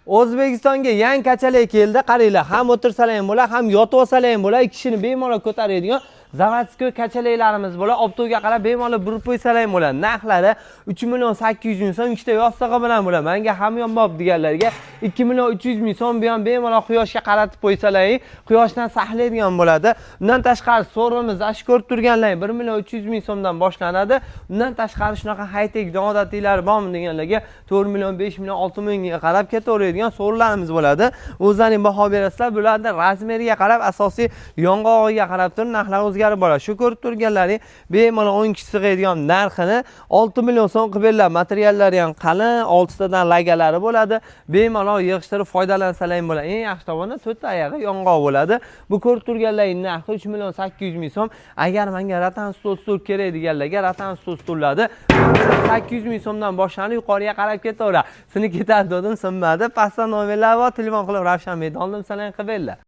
O'zbekistonga yangi kachalak keldi. Qaranglar, ham o'tirsalar ham bo'ladi, ham yotib olsalar ham bo'ladi. Ikki kishini bemalol ko'taradigan zavodskiy kachalaklarimiz bo'ladi. Optoga qarab bemalol burib qo'ysalar ham bo'ladi. Narxlari 3.800.000 so'm, ikkita yostig'i bilan bo'ladi. Menga hamyonbop deganlarga 2.300.000 so'm bilan bemalol quyoshga qaratib qo'ysalar, quyoshdan saqlaydigan bo'ladi. Undan tashqari so'rimiz ash ko'rib turganlar 1.300.000 so'mdan boshlanadi. Undan tashqari shunaqa high-tech noodatiylari bormi deganlarga 4 million, 5 million, 6 millionga qarab ketaveradigan so'rlarimiz bo'ladi. O'zlaring baho berasizlar. Bularning razmeriga qarab, asosiy yong'og'iga qarab turib narxlar o'zgarib boradi. Shu ko'rib turganlaring bemalol 10 kishi sig'adigan narxini 6 million so'm qilib beradilar. Materiallari ham qalin, 6 tadan lagalari bo'ladi. Bemalol yig'ishtirib foydalansalar ham bo'ladi. Eng yaxshi tomoni 4 oyog'i yong'oq bo'ladi. Bu ko'rib turganlaring narxi 3 million 800.000 so'm. Agar menga ratan stul kerak deganlarga ratan stullarni 800.000 so'mdan boshlanib yuqoriga qarab ketaveradi. Seni ketadi dedim, sinmadi. Pastdan nomerlar bor, telefon qilib Ravshan Medonlim salam qilib berlar.